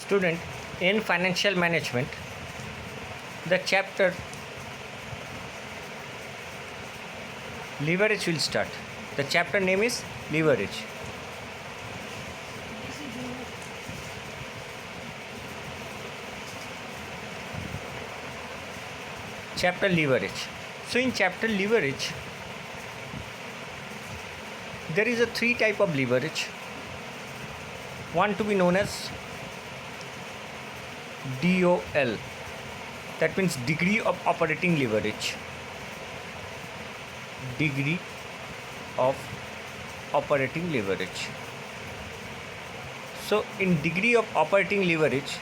Student, in financial management, the chapter leverage will start. The chapter name is leverage. Chapter leverage. So in chapter leverage, there is a three type of leverage. One to be known as DOL, that means degree of operating leverage. Degree of operating leverage. So in degree of operating leverage,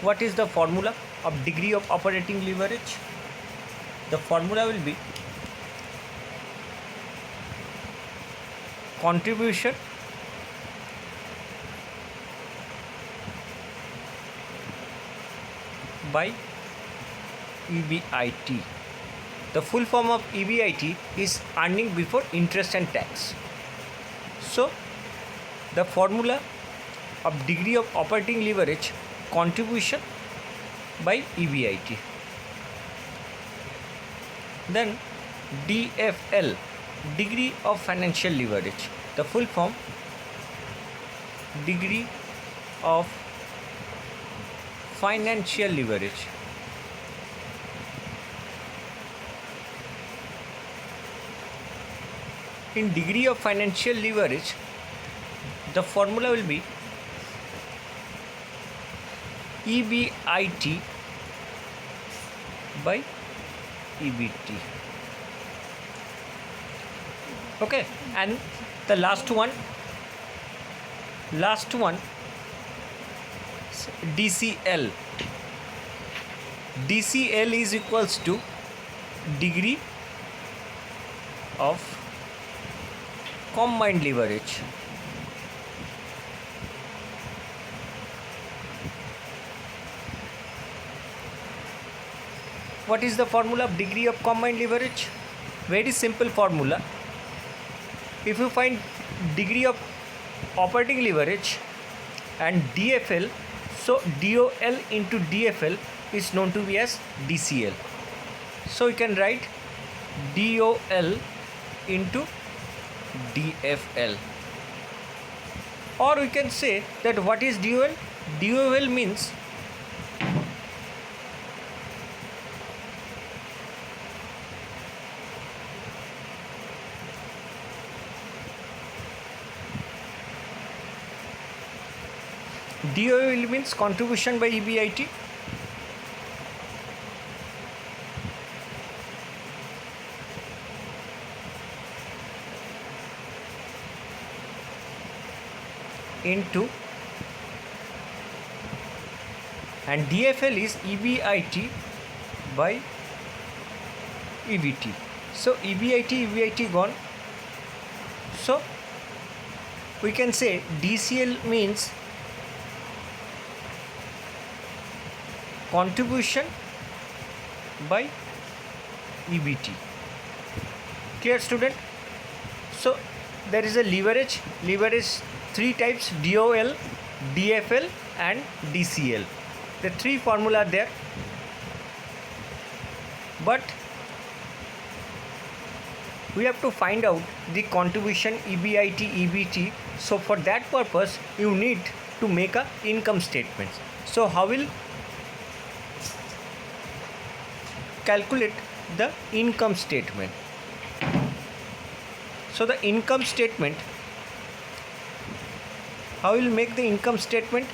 what is the formula of degree of operating leverage? The formula will be contribution by EBIT. The full form of EBIT is earning before interest and tax. So the formula of degree of operating leverage, contribution by EBIT. Then DFL, degree of financial leverage. The full form, degree of financial leverage. In degree of financial leverage, the formula will be EBIT by EBT. Okay, and the last one DCL. DCL is equals to degree of combined leverage. What is the formula of degree of combined leverage? Very simple formula. If you find degree of operating leverage and DFL, so DOL into DFL is known to be as DCL. So you can write DOL into DFL. Or we can say that what is DOL? DOL means DOL means contribution by EBIT. Into, and DFL is EBIT by EBT. So EBIT gone. So we can say DCL means contribution by EBT. Clear, student? So there is a leverage three types: DOL, DFL and DCL. The three formula are there, but we have to find out the contribution EBIT, EBT. So for that purpose you need to make a income statement. So how will calculate the income statement? So the income statement, how will make the income statement?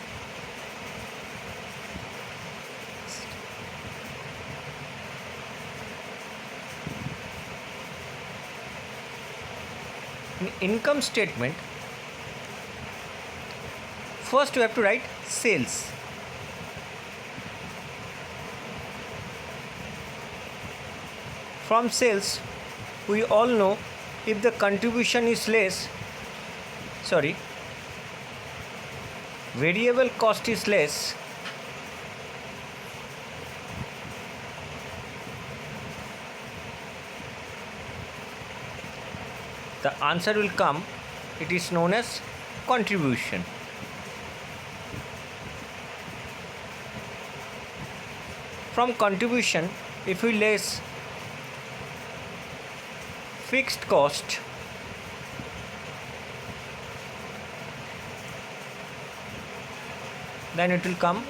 In income statement, first you have to write sales. From sales, we all know if the contribution is less, variable cost is less, the answer will come. It is known as contribution. from contribution, if we less fixed cost, then it will come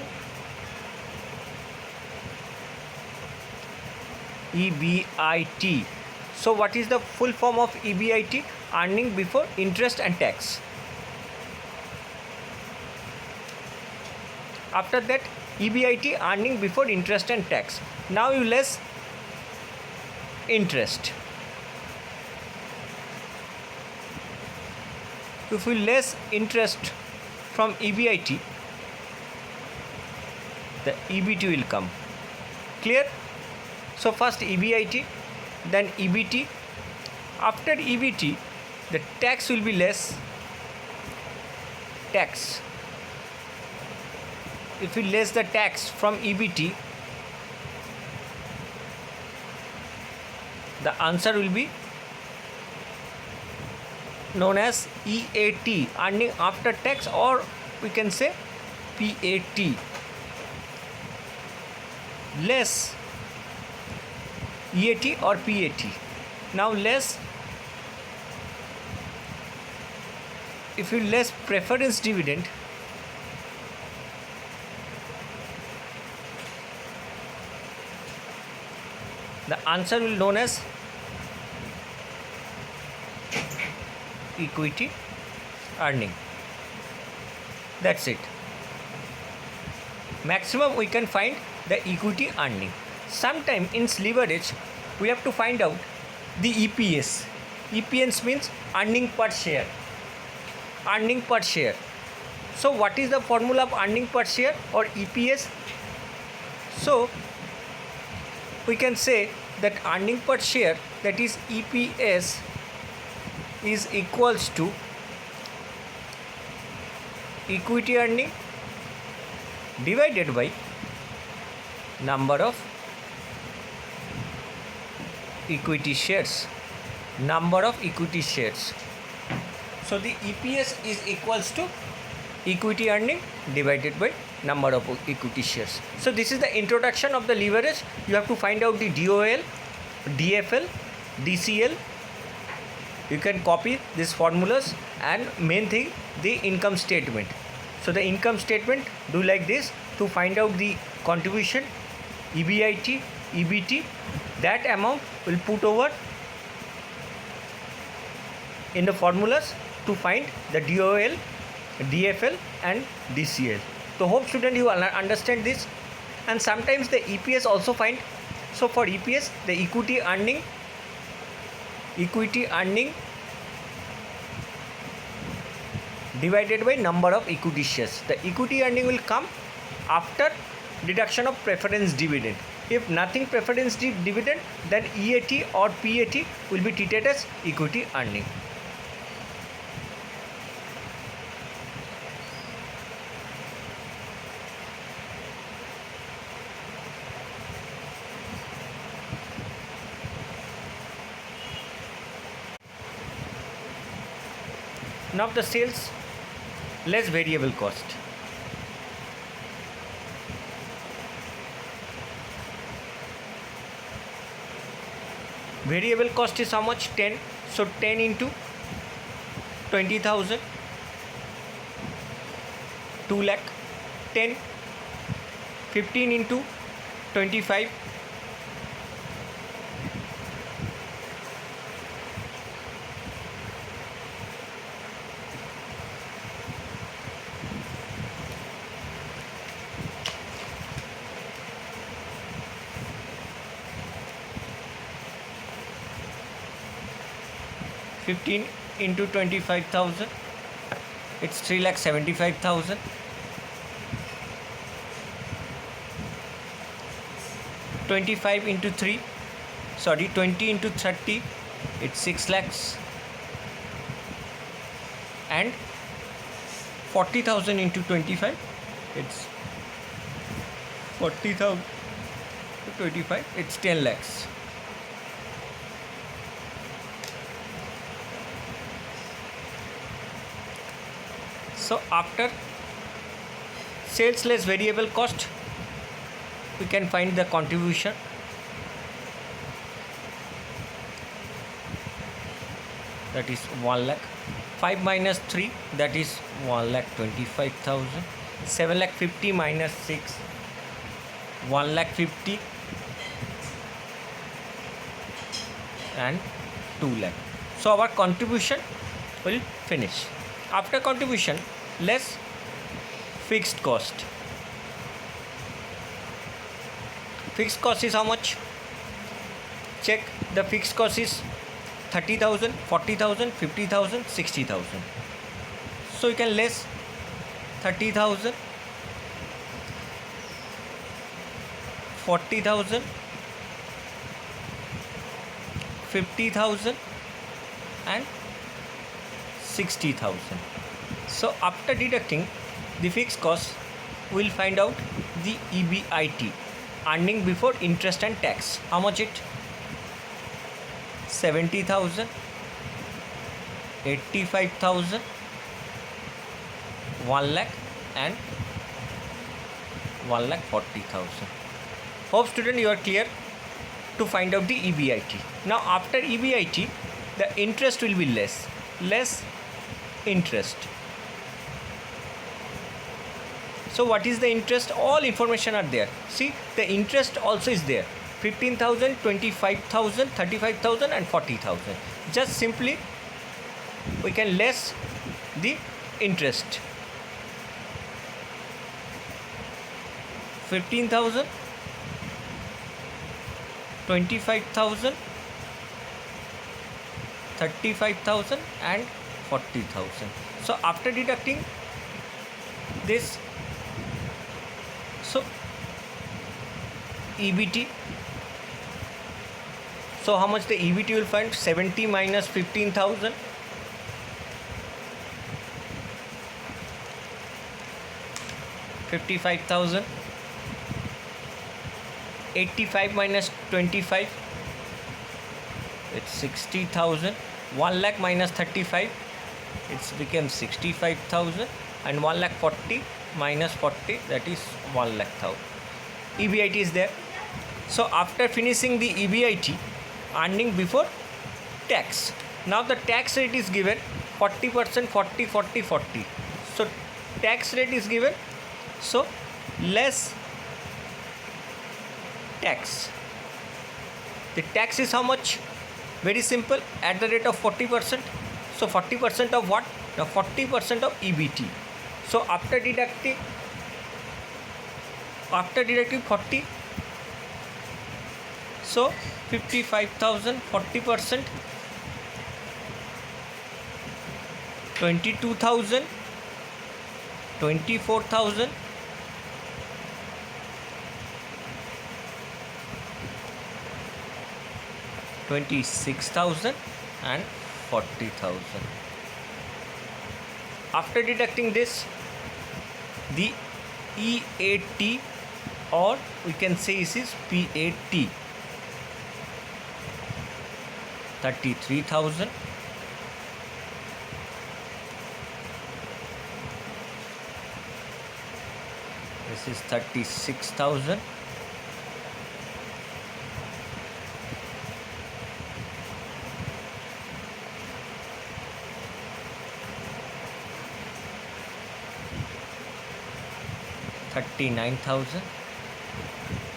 EBIT. So what is the full form of EBIT? Earning before interest and tax. After that, EBIT, earning before interest and tax. Now you less interest. If we less interest from EBIT, the EBT will come. Clear? So first EBIT, then EBT. After EBT, the tax will be less. Tax. If we less the tax from EBT, the answer will be known as EAT, earning after tax, or we can say PAT. Less EAT or PAT. Now less, if you less preference dividend, the answer will known as equity earning. That's it. Maximum we can find the equity earning. Sometime in leverage we have to find out the EPS. EPS means earning per share. Earning per share. So what is the formula of earning per share or EPS? So we can say that earning per share, that is EPS, is equals to equity earning divided by number of equity shares. Number of equity shares. So the EPS is equals to equity earning divided by number of equity shares. So this is the introduction of the leverage. You have to find out the DOL, DFL, DCL. You can copy these formulas, and main thing, the income statement. So the income statement, do like this to find out the contribution, EBIT, EBT. That amount will put over in the formulas to find the DOL, DFL and DCL. So hope student you understand this. And sometimes the EPS also find. So for EPS, the equity earning divided by number of equity shares. The equity earning will come after deduction of preference dividend. If nothing preference dividend, then EAT or PAT will be treated as equity earning. Now the sales less variable cost. Variable cost is how much? 10. So 10 into 20,000, 2 lakh. 10. 15 into 25. 15 into 25,000, it's 3,75,000. 25 into 3, 20 into 30, it's 6 lakhs. And 40,000 into 25, it's 40,000 to 25, it's 10 lakhs. So after sales less variable cost, we can find the contribution. That is 1 lakh. 5 minus 3, that is 1,25,000. 7 lakh 50 minus 6, 1 lakh 50, and 2 lakh. So our contribution will finish. After contribution, less fixed cost. Fixed cost is how much? Check. The fixed cost is 30,000, 40,000, 50,000, 60,000. So you can less 30,000, 40,000, 50,000 and 60,000. So after deducting the fixed cost, we will find out the EBIT, earning before interest and tax. How much it? 70,000, 85,000, 1 lakh and 1,40,000. Hope student you are clear to find out the EBIT. Now after EBIT, the interest will be less interest. So what is the interest? All information are there. See, the interest also is there. 15,000, 25,000, 35,000 and 40,000. Just simply we can less the interest. 15,000, 25,000, 35,000 and 40,000. So after deducting this, so EBT. So how much the EBT will find? 70 minus 15,000, 55,000. 85 minus 25, it's 60,000. 1 lakh minus 35, it's became 65,000. And 1 lakh 40 minus 40, that is 1 lakh thousand. EBIT is there. So after finishing the EBIT, earning before tax. Now the tax rate is given 40%, 40, 40, 40. So tax rate is given. So less tax. The tax is how much? Very simple, at the rate of 40%. So 40% of what? Now 40% of EBT. So after deducting 40, so 55,000, 40%, 22,000, 24,000, 26,000 and 40,000. After deducting this, the EAT, or we can say this is PAT, 33,000, this is 36,000, $39,000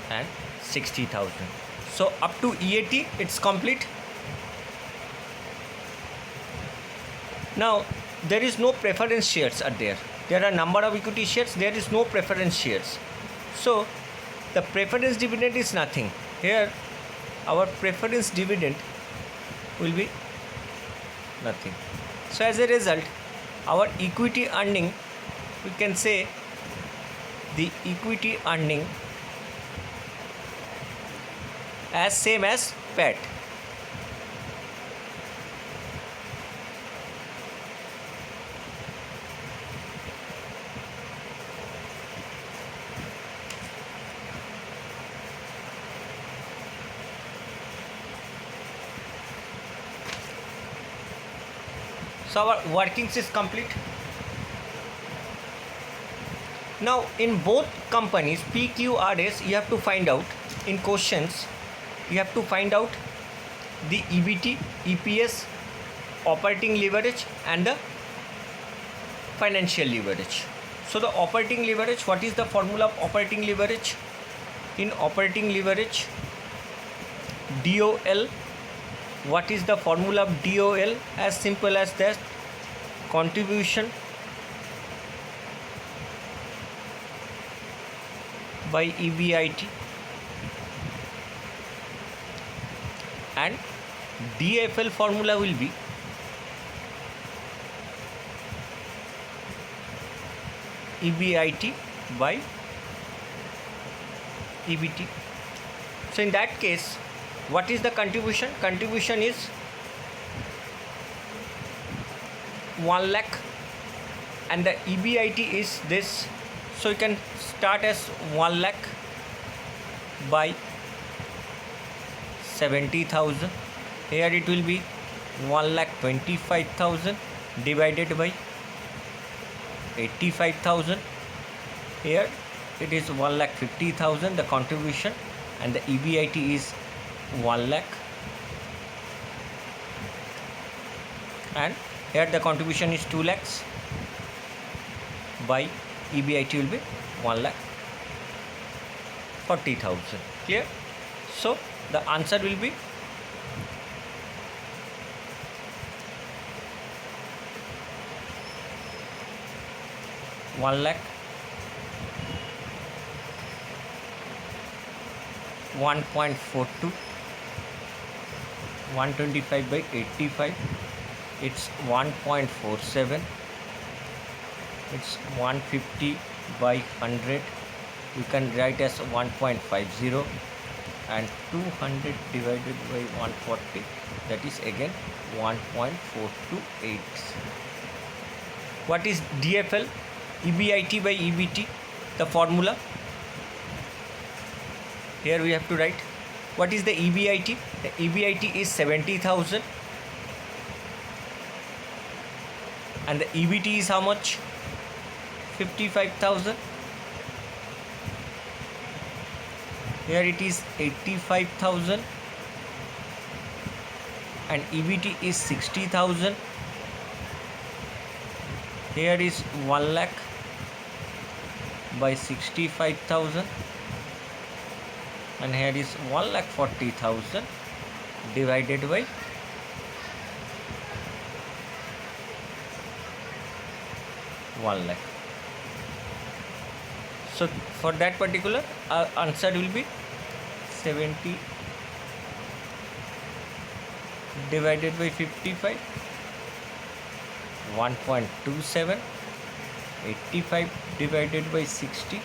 and 60,000. So up to EAT it's complete. Now there is no preference shares are there. There are number of equity shares, there is no preference shares. So the preference dividend is nothing. Here our preference dividend will be nothing. So as a result, our equity earning, we can say the equity earning as same as PAT. So our workings is complete. Now in both companies PQRS, you have to find out in questions, you have to find out the EBT, EPS, operating leverage and the financial leverage. So the operating leverage, what is the formula of operating leverage? In operating leverage, DOL, what is the formula of DOL? As simple as that, contribution by EBIT, and DFL formula will be EBIT by EBT. So in that case, what is the contribution? Contribution is 1 lakh and the EBIT is this. So you can start as 1 lakh by 70,000. Here it will be 1,25,000 divided by 85,000. Here it is 1,50,000 the contribution, and the EBIT is 1 lakh, and here the contribution is 2 lakhs by EBIT will be 1,40,000. Clear? So the answer will be one lakh 1.42, 125 by 85, it's 1.47, it's 150 by 100, you can write as 1.50, and 200 divided by 140, that is again 1.428. What is DFL? EBIT by EBT, the formula. Here we have to write. What is the EBIT? The EBIT is 70,000 and the EBT is how much? 55,000. Here it is 85,000 and EBT is 60,000. Here is 1 lakh by 65,000 and here is 1,40,000 divided by 1 lakh. So for that particular answer will be 70 divided by 55, 1.27, 85 divided by 60, it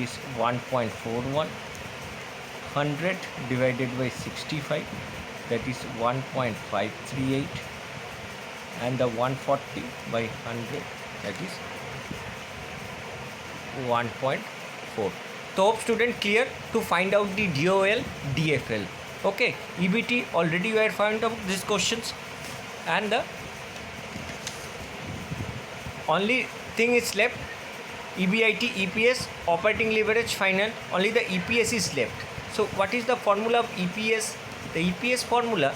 is 1.41, 100 divided by 65, that is 1.538, and the 140 by 100, that is 1.4. So hope student clear to find out the DOL, DFL. Okay, EBT already you have found out these questions, and the only thing is left EBIT, EPS, operating leverage, final. Only the EPS is left. So what is the formula of EPS? The EPS formula,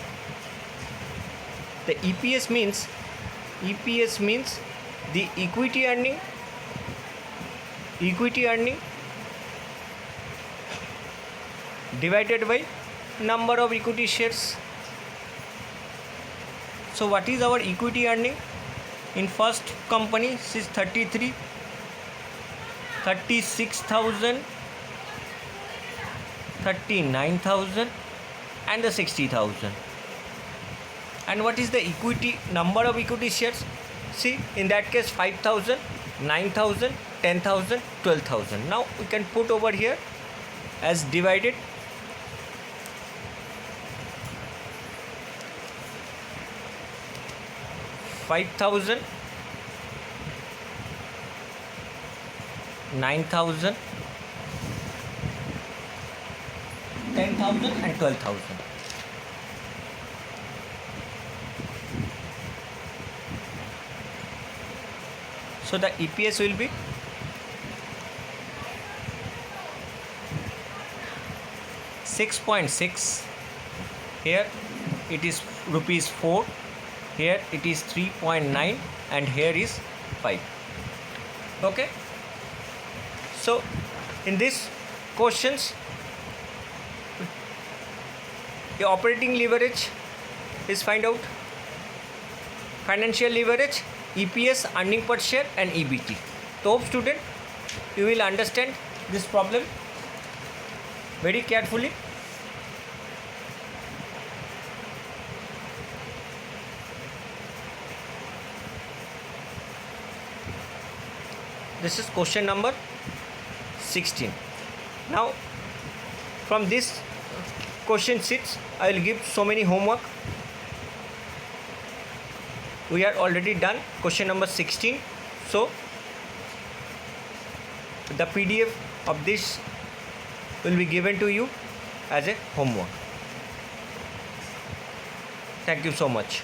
the EPS means the equity earning divided by number of equity shares. So what is our equity earning? In first company it is 36,000, 39,000 and the 60,000. And what is the equity number of equity shares? See, in that case 5,000, 9,000, 10,000, 12,000. Now we can put over here as divided. $5,000, 9,000, 10,000 and 12,000. So the EPS will be 6.6, here it is rupees 4, here it is 3.9, and here is 5. Okay, so in this questions the operating leverage is find out, financial leverage, EPS, earning per share, and EBT. So hope student you will understand this problem very carefully. This is question number 16. Now from this question sheets I will give so many homework. We are already done question number 16, so the PDF of this will be given to you as a homework. Thank you so much.